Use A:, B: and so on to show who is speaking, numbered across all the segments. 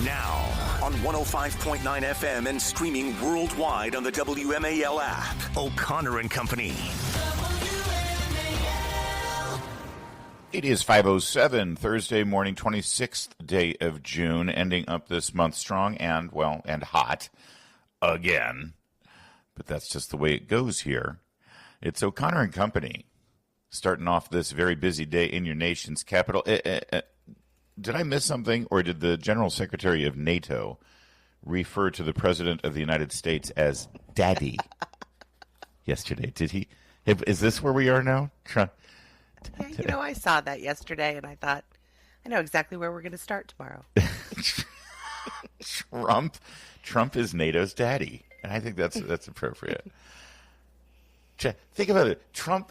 A: Now, on 105.9 FM and streaming worldwide on the WMAL app, O'Connor and Company.
B: It is 5:07, Thursday morning, 26th day of June, ending up this month strong and, well, and hot again. But that's just the way it goes here. It's O'Connor and Company, starting off this very busy day in your nation's capital. Did I miss something, or did the General Secretary of NATO refer to the President of the United States as Daddy yesterday? Did he? Is this where we are now?
C: Yeah, I saw that yesterday, and I thought, I know exactly where we're going to start tomorrow.
B: Trump is NATO's daddy, and I think that's appropriate. Think about it. Trump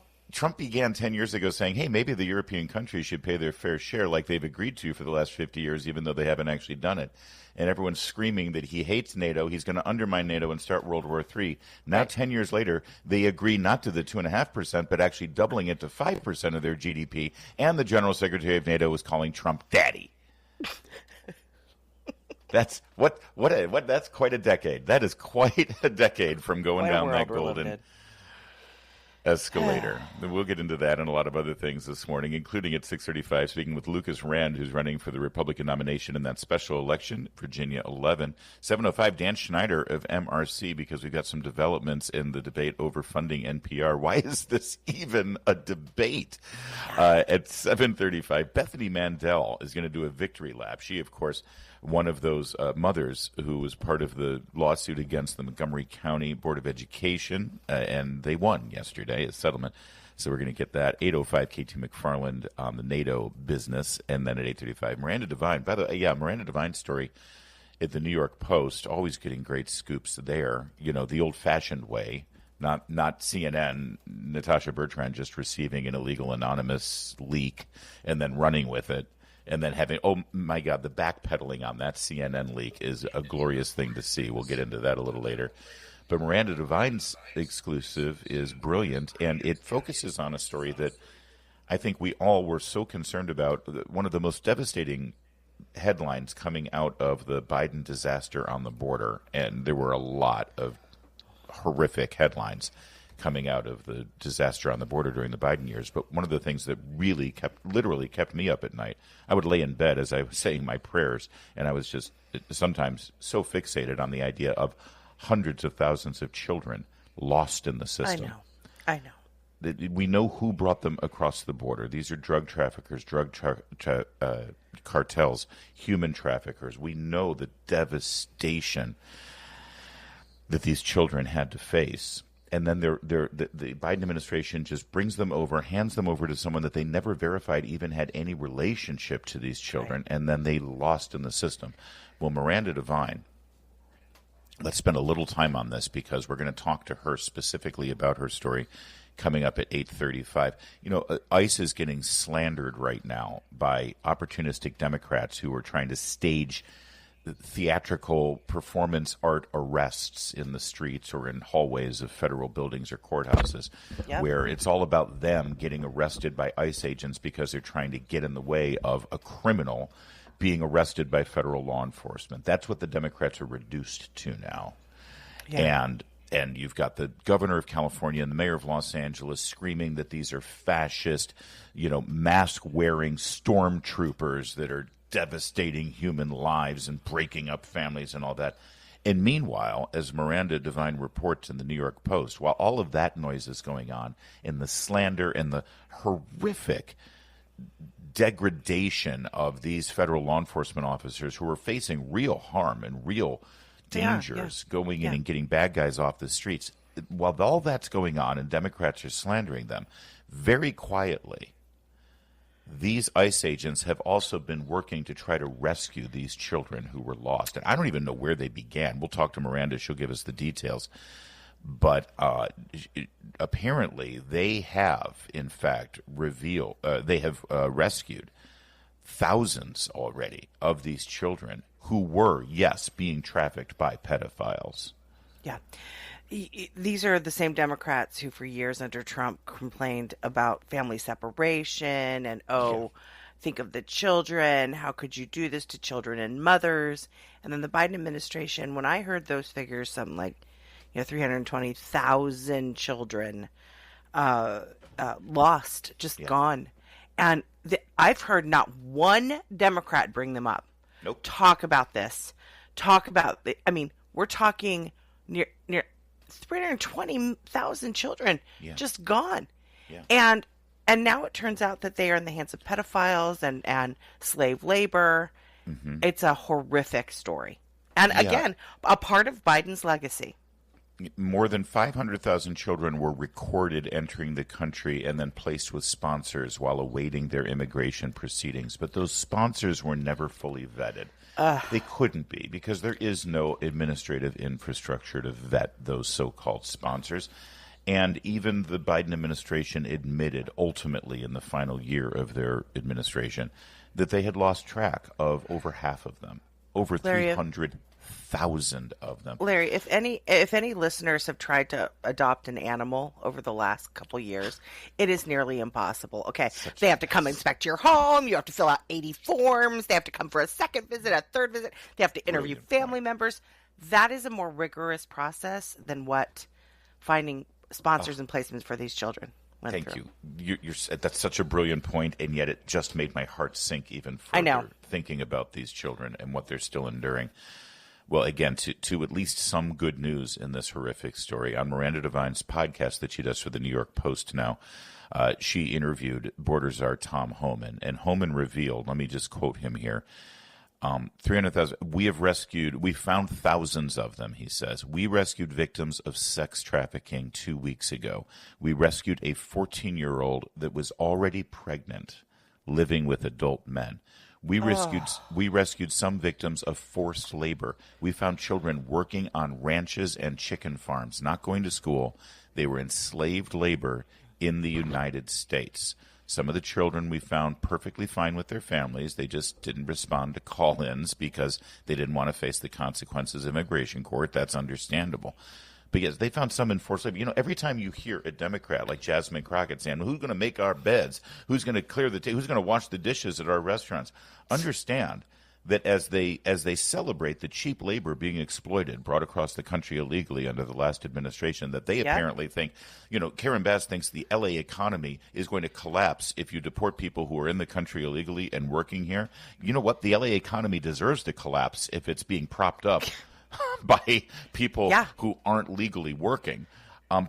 B: began 10 years ago saying, hey, maybe the European countries should pay their fair share like they've agreed to for the last 50 years, even though they haven't actually done it. And everyone's screaming that he hates NATO, he's going to undermine NATO and start World War III. Now, right. 10 years later, they agree not to the 2.5%, but actually doubling it to 5% of their GDP. And the General Secretary of NATO is calling Trump daddy. That's that's quite a decade. That is quite a decade from going down that golden escalator. We'll get into that and a lot of other things this morning, including at 6:35, speaking with Lucas Rand, who's running for the Republican nomination in that special election, Virginia 11. 7:05, Dan Schneider of MRC, because we've got some developments in the debate over funding NPR. Why is this even a debate? At 7:35, Bethany Mandel is going to do a victory lap. She, of course, one of those mothers who was part of the lawsuit against the Montgomery County Board of Education, and they won yesterday, a settlement. So we're going to get that. 8:05, KT McFarland on the NATO business, and then at 8:35, Miranda Devine. By the way, Miranda Devine's story at the New York Post, always getting great scoops there, the old-fashioned way, not CNN, Natasha Bertrand just receiving an illegal anonymous leak and then running with it. And then having, oh my God, the backpedaling on that CNN leak is a glorious thing to see. We'll get into that a little later. But Miranda Devine's exclusive is brilliant, and it focuses on a story that I think we all were so concerned about. One of the most devastating headlines coming out of the Biden disaster on the border, and there were a lot of horrific headlines coming out of the disaster on the border during the Biden years. But one of the things that really literally kept me up at night, I would lay in bed as I was saying my prayers, and I was just sometimes so fixated on the idea of hundreds of thousands of children lost in the system.
C: I know.
B: We know who brought them across the border. These are drug traffickers, cartels, human traffickers. We know the devastation that these children had to face. And then the Biden administration just brings them over, hands them over to someone that they never verified even had any relationship to these children, right. And then they lost in the system. Well, Miranda Devine, let's spend a little time on this because we're going to talk to her specifically about her story coming up at 8:35. ICE is getting slandered right now by opportunistic Democrats who are trying to stage theatrical performance art arrests in the streets or in hallways of federal buildings or courthouses, yep. Where it's all about them getting arrested by ICE agents because they're trying to get in the way of a criminal being arrested by federal law enforcement. That's what the Democrats are reduced to now. Yeah. And you've got the governor of California and the mayor of Los Angeles screaming that these are fascist, mask-wearing stormtroopers that are devastating human lives and breaking up families and all that. And meanwhile, as Miranda Devine reports in the New York Post, while all of that noise is going on, and the slander and the horrific degradation of these federal law enforcement officers who are facing real harm and real dangers going in and getting bad guys off the streets, while all that's going on and Democrats are slandering them, very quietly, these ICE agents have also been working to try to rescue these children who were lost. And I don't even know where they began. We'll talk to Miranda. She'll give us the details. But apparently they have, in fact, rescued thousands already of these children who were, yes, being trafficked by pedophiles.
C: Yeah. These are the same Democrats who for years under Trump complained about family separation and, think of the children. How could you do this to children and mothers? And then the Biden administration, when I heard those figures, something like, 320,000 children lost, just gone. And I've heard not one Democrat bring them up.
B: Nope. Talk
C: about this. Talk about, we're talking near 320,000 children just gone. Yeah. And now it turns out that they are in the hands of pedophiles and slave labor. Mm-hmm. It's a horrific story. And again, a part of Biden's legacy.
B: More than 500,000 children were recorded entering the country and then placed with sponsors while awaiting their immigration proceedings. But those sponsors were never fully vetted. They couldn't be because there is no administrative infrastructure to vet those so-called sponsors. And even the Biden administration admitted ultimately in the final year of their administration that they had lost track of over half of them, over 300,000 of them.
C: Larry, if any listeners have tried to adopt an animal over the last couple years, it is nearly impossible. Okay, they have to come inspect your home. You have to fill out 80 forms. They have to come for a second visit, a third visit. They have to interview family members. That is a more rigorous process than what finding sponsors and placements for these children went
B: Thank
C: through.
B: you. That's such a brilliant point, and yet it just made my heart sink even further.
C: I know.
B: Thinking about these children and what they're still enduring. Well, again, to at least some good news in this horrific story. On Miranda Devine's podcast that she does for the New York Post now, she interviewed border czar Tom Homan, and Homan revealed, let me just quote him here, 300,000, we found thousands of them, he says. We rescued victims of sex trafficking 2 weeks ago. We rescued a 14-year-old that was already pregnant, living with adult men. We rescued some victims of forced labor. We found children working on ranches and chicken farms, not going to school. They were enslaved labor in the United States. Some of the children we found perfectly fine with their families. They just didn't respond to call-ins because they didn't want to face the consequences of immigration court. That's understandable. But yes, they found some in forced labor. Every time you hear a Democrat like Jasmine Crockett saying, who's going to make our beds? Who's going to clear the who's going to wash the dishes at our restaurants? Understand that as they celebrate the cheap labor being exploited, brought across the country illegally under the last administration, that they apparently think, Karen Bass thinks the L.A. economy is going to collapse if you deport people who are in the country illegally and working here. You know what? The L.A. economy deserves to collapse if it's being propped up by people who aren't legally working.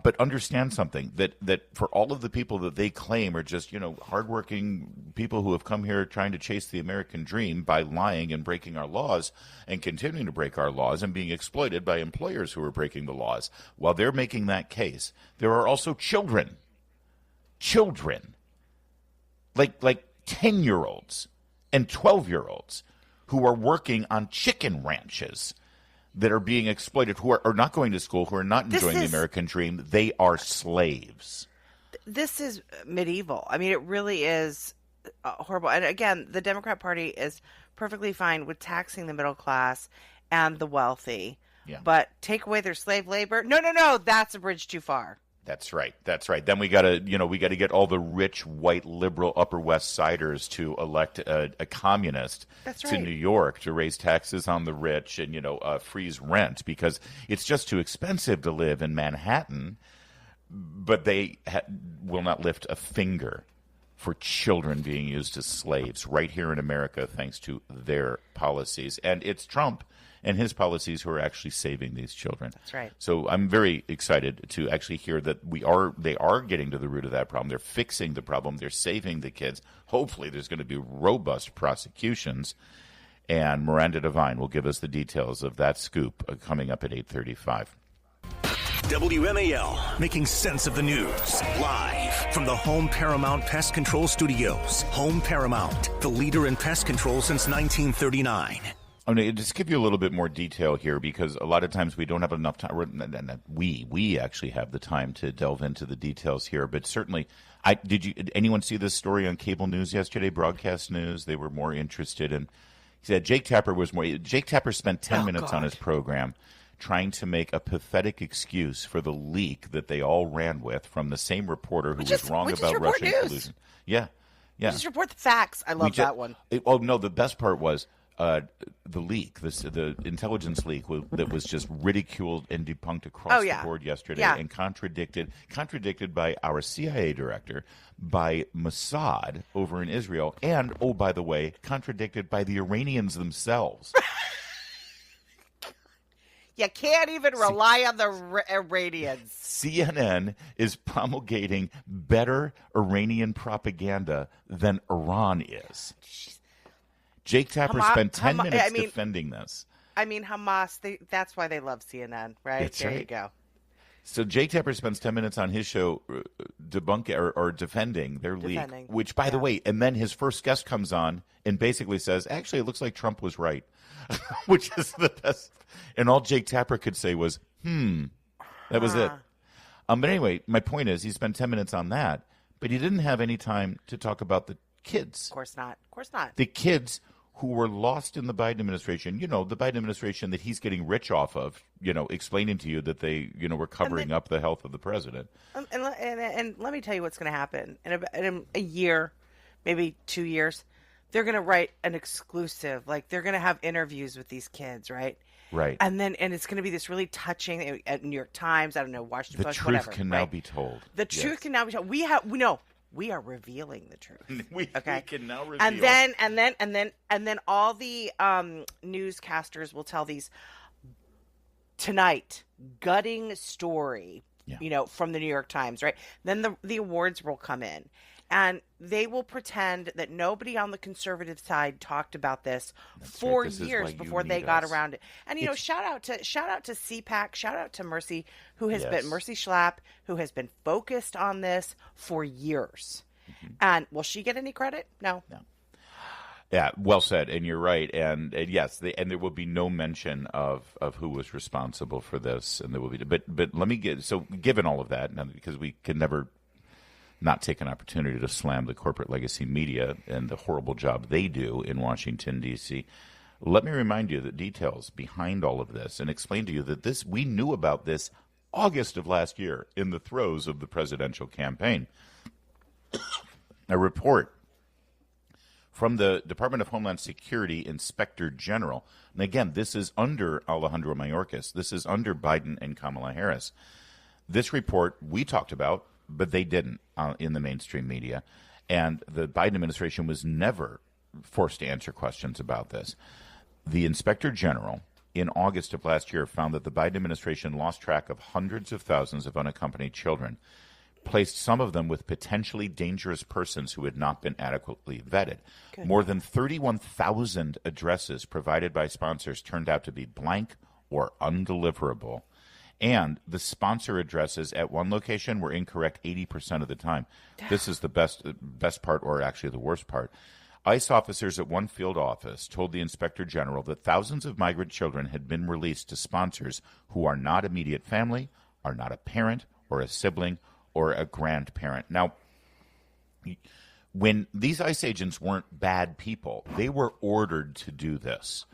B: But understand something, that for all of the people that they claim are just, hardworking people who have come here trying to chase the American dream by lying and breaking our laws and continuing to break our laws and being exploited by employers who are breaking the laws, while they're making that case, there are also children, like 10-year-olds and 12-year-olds who are working on chicken ranches that are being exploited, who are not going to school, who are not enjoying the American dream. They are slaves.
C: This is medieval. I mean, it really is horrible. And again, the Democrat Party is perfectly fine with taxing the middle class and the wealthy. Yeah. But take away their slave labor? No, that's a bridge too far.
B: That's right. Then we got to get all the rich, white, liberal Upper West Siders to elect a communist to New York to raise taxes on the rich and, freeze rent because it's just too expensive to live in Manhattan. But they will not lift a finger for children being used as slaves right here in America thanks to their policies. And it's Trump and his policies who are actually saving these children.
C: That's right.
B: So I'm very excited to actually hear that they are getting to the root of that problem. They're fixing the problem. They're saving the kids. Hopefully there's going to be robust prosecutions. And Miranda Devine will give us the details of that scoop coming up at 8:35.
A: WMAL, making sense of the news, live from the Home Paramount Pest Control Studios. Home Paramount, the leader in pest control since 1939.
B: I'm going to just give you a little bit more detail here because a lot of times we don't have enough time. We actually have the time to delve into the details here. But certainly, did anyone see this story on cable news yesterday, broadcast news? They were more interested in. He said Jake Tapper spent 10 minutes on his program trying to make a pathetic excuse for the leak that they all ran with from the same reporter who was wrong about Russian collusion. Yeah. Yeah.
C: Just report the facts. I love that one.
B: No, the best part was the leak, the intelligence leak that was just ridiculed and debunked across the board yesterday, and contradicted by our CIA director, by Mossad over in Israel, and, oh, by the way, contradicted by the Iranians themselves.
C: You can't even rely on the Iranians.
B: CNN is promulgating better Iranian propaganda than Iran is. Jake Tapper spent 10 minutes defending this.
C: I mean, Hamas, that's why they love CNN, right?
B: That's
C: there
B: right.
C: You go.
B: So Jake Tapper spends 10 minutes on his show or defending their leak, which, by the way, and then his first guest comes on and basically says, actually, it looks like Trump was right, which is the best. And all Jake Tapper could say was, that was it. But anyway, my point is he spent 10 minutes on that, but he didn't have any time to talk about the kids.
C: Of course not. Of course not.
B: The kids who were lost in the Biden administration, the Biden administration that he's getting rich off of, explaining to you that they, were covering up the health of the president.
C: And let me tell you what's going to happen. In a year, maybe 2 years, they're going to write an exclusive. Like, they're going to have interviews with these kids, right?
B: Right.
C: And it's going to be this really touching at New York Times, I don't know, Washington Post, whatever.
B: The truth can now be told.
C: The truth can now be told. We are revealing the truth.
B: We can now reveal.
C: And then all the newscasters will tell these tonight gutting story, from the New York Times, right? Then the awards will come in, and they will pretend that nobody on the conservative side talked about this for years before they got around it. And shout out to CPAC, shout out to Mercy, Mercy Schlapp, who has been focused on this for years. Mm-hmm. And will she get any credit? No.
B: Yeah, well said, and you're right, and yes, there will be no mention of who was responsible for this, and there will be. But let me given all of that, because we can never not take an opportunity to slam the corporate legacy media and the horrible job they do in Washington, D.C., let me remind you the details behind all of this and explain to you that we knew about this August of last year in the throes of the presidential campaign. A report from the Department of Homeland Security Inspector General, and again, this is under Alejandro Mayorkas, this is under Biden and Kamala Harris. This report we talked about, but they didn't in the mainstream media. And the Biden administration was never forced to answer questions about this. The Inspector General, in August of last year, found that the Biden administration lost track of hundreds of thousands of unaccompanied children, placed some of them with potentially dangerous persons who had not been adequately vetted. Good. More than 31,000 addresses provided by sponsors turned out to be blank or undeliverable. And the sponsor addresses at one location were incorrect 80% of the time. This is the best part, or actually the worst part. ICE officers at one field office told the Inspector General that thousands of migrant children had been released to sponsors who are not immediate family, are not a parent or a sibling or a grandparent. Now, when these ICE agents weren't bad people, they were ordered to do this.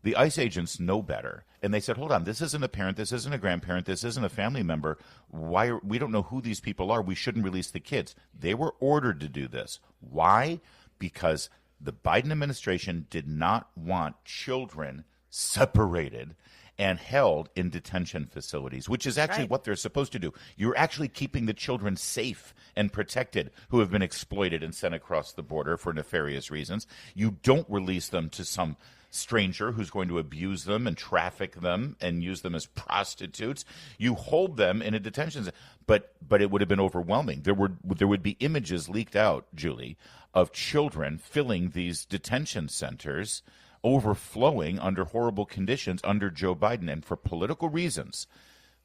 B: The ICE agents know better, and they said, hold on, this isn't a parent, this isn't a grandparent, this isn't a family member. We don't know who these people are. We shouldn't release the kids. They were ordered to do this. Why? Because the Biden administration did not want children separated and held in detention facilities, which is actually what they're supposed to do. You're actually keeping the children safe and protected who have been exploited and sent across the border for nefarious reasons. You don't release them to some stranger who's going to abuse them and traffic them and use them as prostitutes. You hold them in a detention center. But it would have been overwhelming. There would be images leaked out, Julie, of children filling these detention centers, overflowing under horrible conditions under Joe Biden. And for political reasons,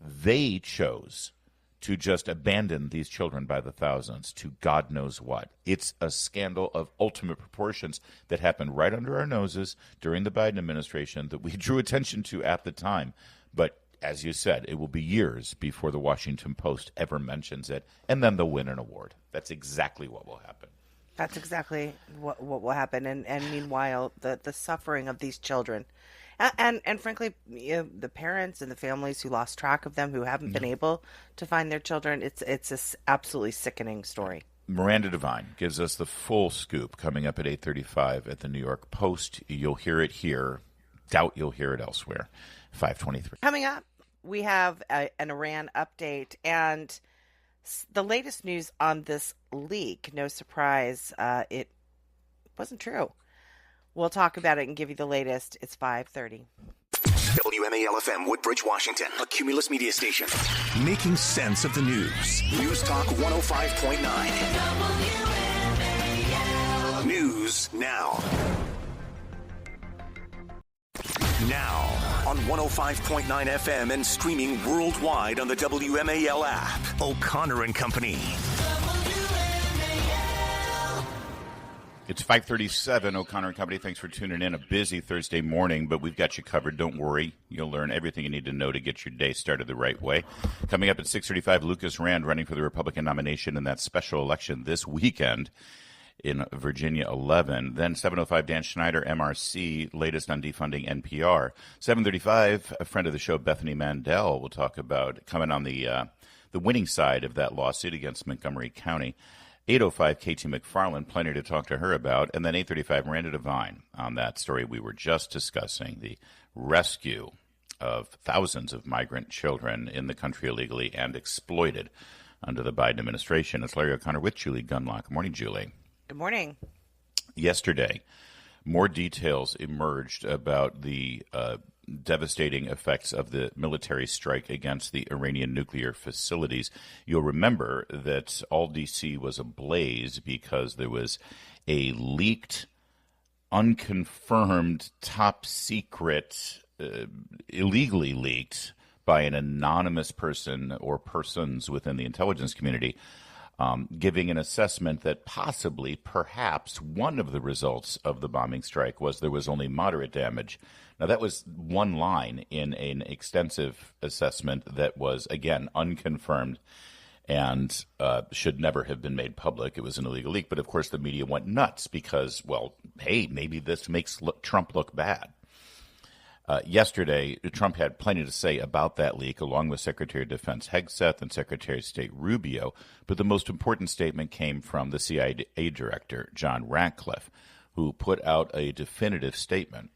B: they chose to just abandon these children by the thousands to God knows what. It's a scandal of ultimate proportions that happened right under our noses during the Biden administration that we drew attention to at the time. But as you said, it will be years before the Washington Post ever mentions it, and then they'll win an award. That's exactly what will happen.
C: That's exactly what will happen. And meanwhile, the suffering of these children. And frankly, the parents and the families who lost track of them, who haven't been able to find their children, it's an absolutely sickening story.
B: Miranda Devine gives us the full scoop coming up at 8:35 at the New York Post. You'll hear it here. Doubt you'll hear it elsewhere. 5:23.
C: Coming up, we have an Iran update and the latest news on this leak. No surprise, it wasn't true. We'll talk about it and give you the latest. It's 5:30.
A: WMAL FM, Woodbridge, Washington, a Cumulus media station. Making sense of the news. News Talk 105.9. News now. Now on 105.9 FM and streaming worldwide on the WMAL app. O'Connor and Company.
B: It's 5:37, O'Connor and Company. Thanks for tuning in. A busy Thursday morning, but we've got you covered. Don't worry. You'll learn everything you need to know to get your day started the right way. Coming up at 6:35, Lucas Rand running for the Republican nomination in that special election this weekend in Virginia 11. Then 7:05, Dan Schneider, MRC, latest on defunding NPR. 7:35, a friend of the show, Bethany Mandel, will talk about coming on the winning side of that lawsuit against Montgomery County. 8:05, Katie McFarland, plenty to talk to her about. And then 8:35, Miranda Devine on that story we were just discussing, the rescue of thousands of migrant children in the country illegally and exploited under the Biden administration. It's Larry O'Connor with Julie Gunlock. Good morning, Julie.
C: Good morning.
B: Yesterday, more details emerged about the devastating effects of the military strike against the Iranian nuclear facilities. You'll remember that all D.C. was ablaze because there was a leaked, unconfirmed, top secret, illegally leaked by an anonymous person or persons within the intelligence community, giving an assessment that possibly, perhaps, one of the results of the bombing strike was there was only moderate damage. Now, that was one line in an extensive assessment that was, again, unconfirmed and should never have been made public. It was an illegal leak. But, of course, the media went nuts because, well, hey, maybe this makes Trump look bad. Yesterday, Trump had plenty to say about that leak, along with Secretary of Defense Hegseth and Secretary of State Rubio. But the most important statement came from the CIA director, John Ratcliffe, who put out a definitive statement,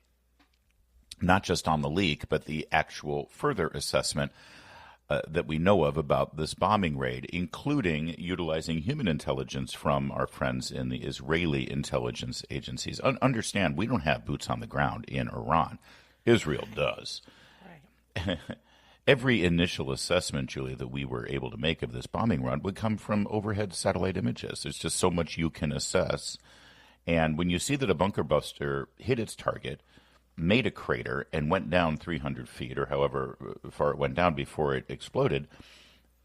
B: not just on the leak, but the actual further assessment that we know of about this bombing raid, including utilizing human intelligence from our friends in the Israeli intelligence agencies. Understand, we don't have boots on the ground in Iran. Israel does. Right. Every initial assessment, Julia, that we were able to make of this bombing run would come from overhead satellite images. There's just so much you can assess. And when you see that a bunker buster hit its target, made a crater, and went down 300 feet or however far it went down before it exploded,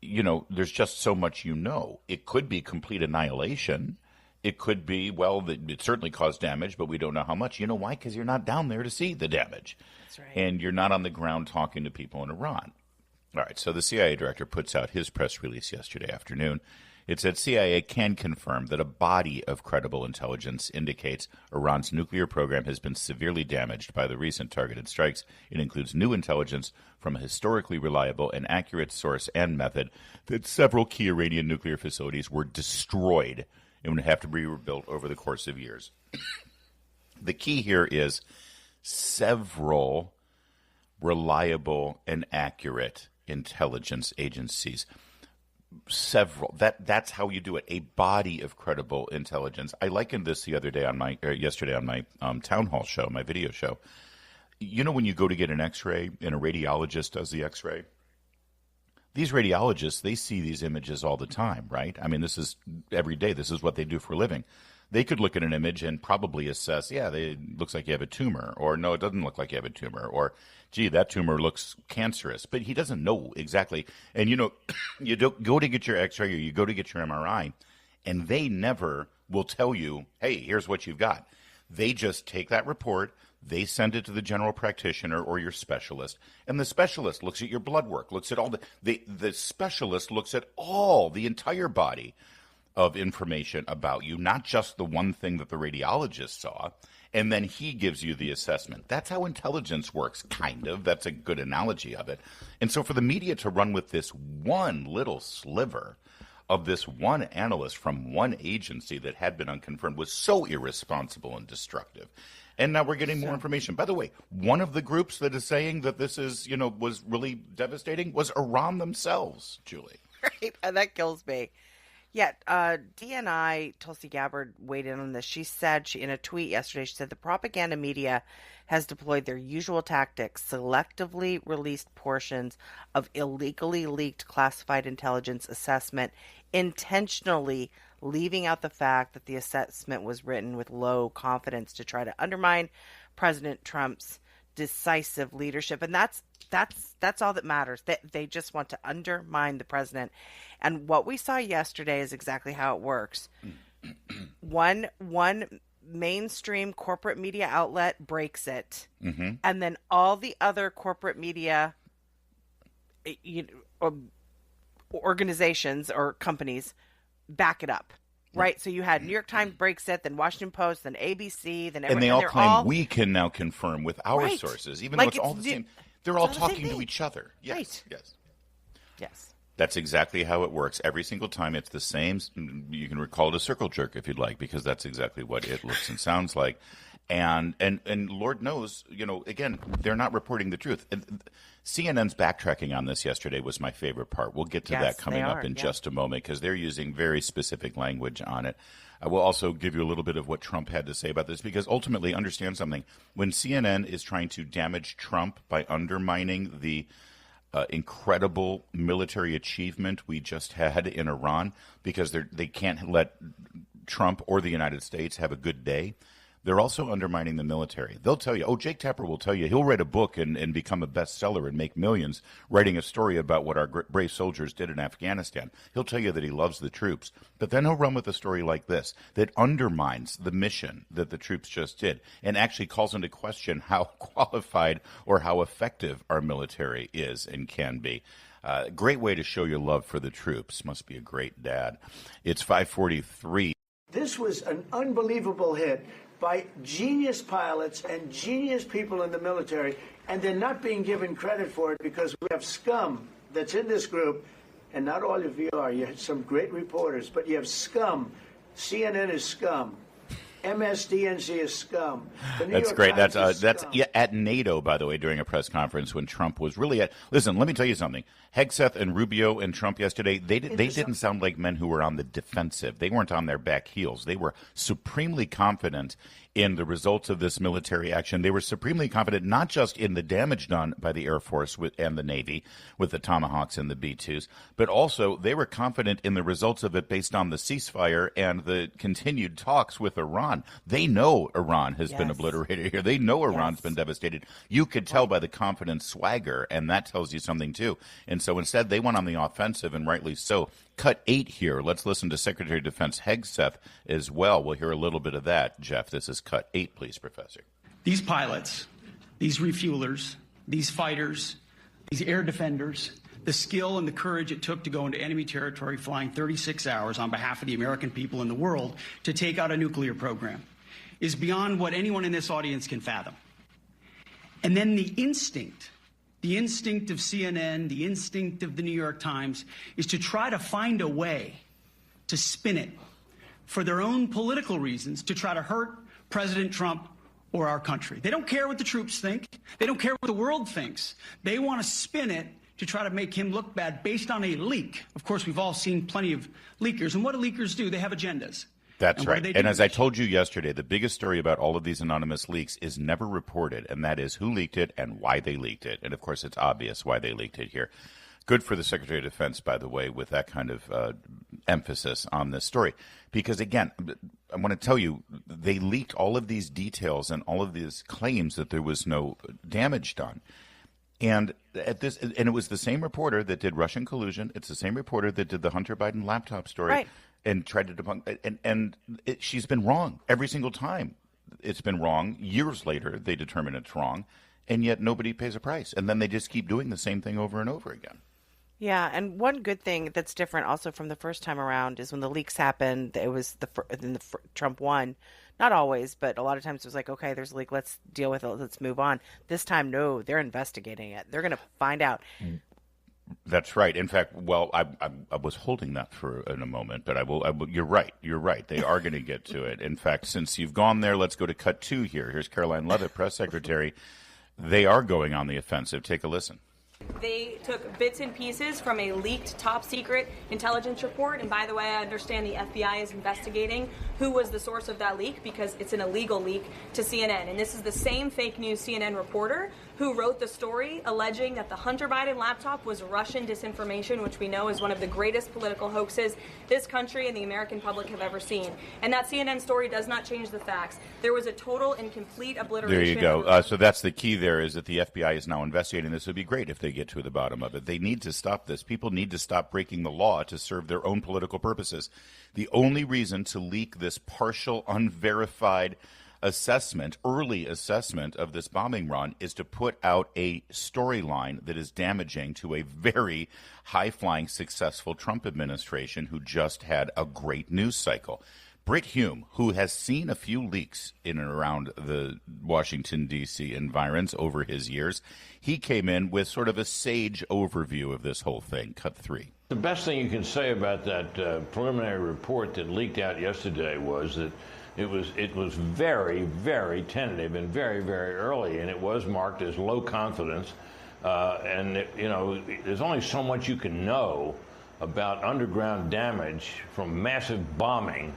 B: you know, there's just so much you know. It could be complete annihilation. It could be, well, it certainly caused damage, but we don't know how much. You know why? Because you're not down there to see the damage.
C: That's right. And
B: you're not on the ground talking to people in Iran. All right, so the CIA director puts out his press release yesterday afternoon. It said CIA can confirm that a body of credible intelligence indicates Iran's nuclear program has been severely damaged by the recent targeted strikes. It includes new intelligence from a historically reliable and accurate source and method that several key Iranian nuclear facilities were destroyed and would have to be rebuilt over the course of years. The key here is several reliable and accurate intelligence agencies. Several. That's how you do it. A body of credible intelligence. I likened this yesterday on my town hall show, my video show. You know when you go to get an X-ray and a radiologist does the X-ray? These radiologists, they see these images all the time, right? I mean, this is every day. This is what they do for a living. They could look at an image and probably assess, it looks like you have a tumor, or no, it doesn't look like you have a tumor, or gee, that tumor looks cancerous. But he doesn't know exactly. And, you know, you don't go to get your X-ray or you go to get your MRI, and they never will tell you, hey, here's what you've got. They just take that report, they send it to the general practitioner or your specialist, and the specialist looks at your blood work, looks at all the specialist looks at all the entire body of information about you, not just the one thing that the radiologist saw, and then he gives you the assessment. That's how intelligence works, kind of. That's a good analogy of it. And so for the media to run with this one little sliver of this one analyst from one agency that had been unconfirmed was so irresponsible and destructive. And now we're getting more information. By the way, one of the groups that is saying that this is, was really devastating was Iran themselves, Julie.
C: Right, and that kills me. Yet, DNI, Tulsi Gabbard, weighed in on this. She said, in a tweet yesterday, she said the propaganda media has deployed their usual tactics, selectively released portions of illegally leaked classified intelligence assessment, intentionally leaving out the fact that the assessment was written with low confidence to try to undermine President Trump's decisive leadership. And that's all that matters. They just want to undermine the president. And what we saw yesterday is exactly how it works. One mainstream corporate media outlet breaks it, and then all the other corporate media organizations or companies back it up. Right, so you had New York Times breaks it, then Washington Post, then ABC, then everyone.
B: And they all claim we can now confirm with our sources, even though it's all the same. They're all talking to each other. Yes,
C: right. Yes.
B: That's exactly how it works. Every single time it's the same. You can recall it a circle jerk if you'd like, because that's exactly what it looks and sounds like. And Lord knows, again, they're not reporting the truth. CNN's backtracking on this yesterday was my favorite part. We'll get to that coming up in just a moment, because they're using very specific language on it. I will also give you a little bit of what Trump had to say about this, because ultimately, understand something. When CNN is trying to damage Trump by undermining the incredible military achievement we just had in Iran, because they can't let Trump or the United States have a good day, they're also undermining the military. They'll tell you, Jake Tapper will tell you, he'll write a book and become a bestseller and make millions writing a story about what our brave soldiers did in Afghanistan. He'll tell you that he loves the troops. But then he'll run with a story like this that undermines the mission that the troops just did and actually calls into question how qualified or how effective our military is and can be. Great way to show your love for the troops. Must be a great dad. It's 5:43.
D: This was an unbelievable hit by genius pilots and genius people in the military, and they're not being given credit for it because we have scum that's in this group, and not all of you are. You had some great reporters, but you have scum. CNN is scum. MSDNC is scum.
B: That's great. That's at NATO, by the way, during a press conference when Trump was really at. Listen, let me tell you something. Hegseth and Rubio and Trump yesterday, they didn't sound like men who were on the defensive. They weren't on their back heels. They were supremely confident in the results of this military action. They were supremely confident not just in the damage done by the Air Force and the Navy with the Tomahawks and the B-2s, but also they were confident in the results of it based on the ceasefire and the continued talks with Iran. They know Iran has been obliterated here. They know Iran's been devastated. You could tell by the confident swagger, and that tells you something too. And so instead, they went on the offensive, and rightly so. Cut 8 here. Let's listen to Secretary of Defense Hegseth as well. We'll hear a little bit of that. Jeff, this is cut 8, please, Professor.
E: These pilots, these refuelers, these fighters, these air defenders, the skill and the courage it took to go into enemy territory flying 36 hours on behalf of the American people and the world to take out a nuclear program is beyond what anyone in this audience can fathom. And then the instinct of CNN, the instinct of the New York Times is to try to find a way to spin it for their own political reasons to try to hurt President Trump or our country. They don't care what the troops think. They don't care what the world thinks. They want to spin it to try to make him look bad based on a leak. Of course, we've all seen plenty of leakers. And what do leakers do? They have agendas.
B: That's right. And as I told you yesterday, the biggest story about all of these anonymous leaks is never reported, and that is who leaked it and why they leaked it. And, of course, it's obvious why they leaked it here. Good for the Secretary of Defense, by the way, with that kind of emphasis on this story. Because, again, I want to tell you, they leaked all of these details and all of these claims that there was no damage done. And it was the same reporter that did Russian collusion. It's the same reporter that did the Hunter Biden laptop story.
C: Right.
B: And tried to debunk, she's been wrong every single time. It's been wrong. Years later, they determine it's wrong, and yet nobody pays a price. And then they just keep doing the same thing over and over again.
C: Yeah, and one good thing that's different also from the first time around is when the leaks happened, it was Trump won. Not always, but a lot of times it was like, okay, there's a leak, let's deal with it, let's move on. This time, no, they're investigating it. They're going to find out.
B: That's right. In fact, well, I was holding that for in a moment, but I will. You're right. You're right. They are going to get to it. In fact, since you've gone there, let's go to cut 2 here. Here's Caroline Leavitt, press secretary. They are going on the offensive. Take a listen.
F: They took bits and pieces from a leaked top-secret intelligence report. And by the way, I understand the FBI is investigating who was the source of that leak because it's an illegal leak to CNN. And this is the same fake news CNN reporter who wrote the story alleging that the Hunter Biden laptop was Russian disinformation, which we know is one of the greatest political hoaxes this country and the American public have ever seen. And that CNN story does not change the facts. There was a total and complete obliteration.
B: There you go. So that's the key there, is that the FBI is now investigating this. It would be great if they get to the bottom of it. They need to stop this. People need to stop breaking the law to serve their own political purposes. The only reason to leak this partial, unverified assessment, early assessment of this bombing run, is to put out a storyline that is damaging to a very high-flying, successful Trump administration who just had a great news cycle. Britt Hume, who has seen a few leaks in and around the Washington, D.C. environs over his years, he came in with sort of a sage overview of this whole thing. Cut 3.
G: The best thing you can say about that preliminary report that leaked out yesterday was that it was very, very tentative and very, very early, and it was marked as low confidence. There's only so much you can know about underground damage from massive bombing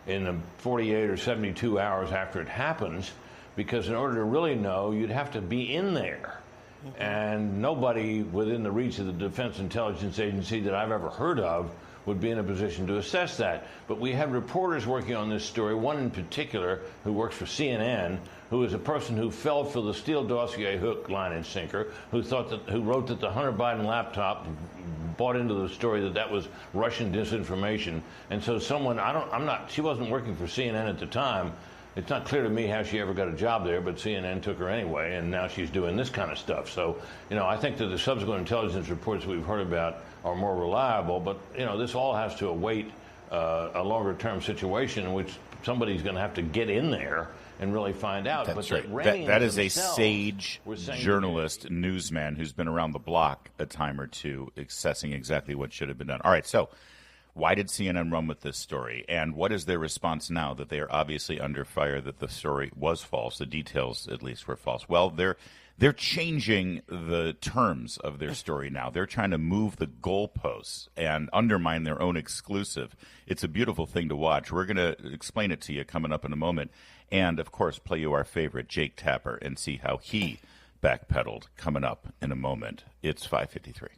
G: in the 48 or 72 hours after it happens, because in order to really know, you'd have to be in there. Mm-hmm. And nobody within the reach of the Defense Intelligence Agency that I've ever heard of would be in a position to assess that. But we had reporters working on this story, one in particular who works for CNN, who is a person who fell for the Steele dossier hook, line, and sinker, who wrote that the Hunter Biden laptop bought into the story that was Russian disinformation. And so she wasn't working for CNN at the time. It's not clear to me how she ever got a job there, but CNN took her anyway, and now she's doing this kind of stuff. So, I think that the subsequent intelligence reports we've heard about are more reliable, but, this all has to await a longer-term situation in which somebody's going to have to get in there and really find out.
B: That's right. That is a sage journalist, newsman who's been around the block a time or two, assessing exactly what should have been done. All right, so why did CNN run with this story? And what is their response now that they are obviously under fire that the story was false? The details, at least, were false. Well, they're changing the terms of their story now. They're trying to move the goalposts and undermine their own exclusive. It's a beautiful thing to watch. We're going to explain it to you coming up in a moment. And, of course, play you our favorite, Jake Tapper, and see how he backpedaled coming up in a moment. It's 5:53.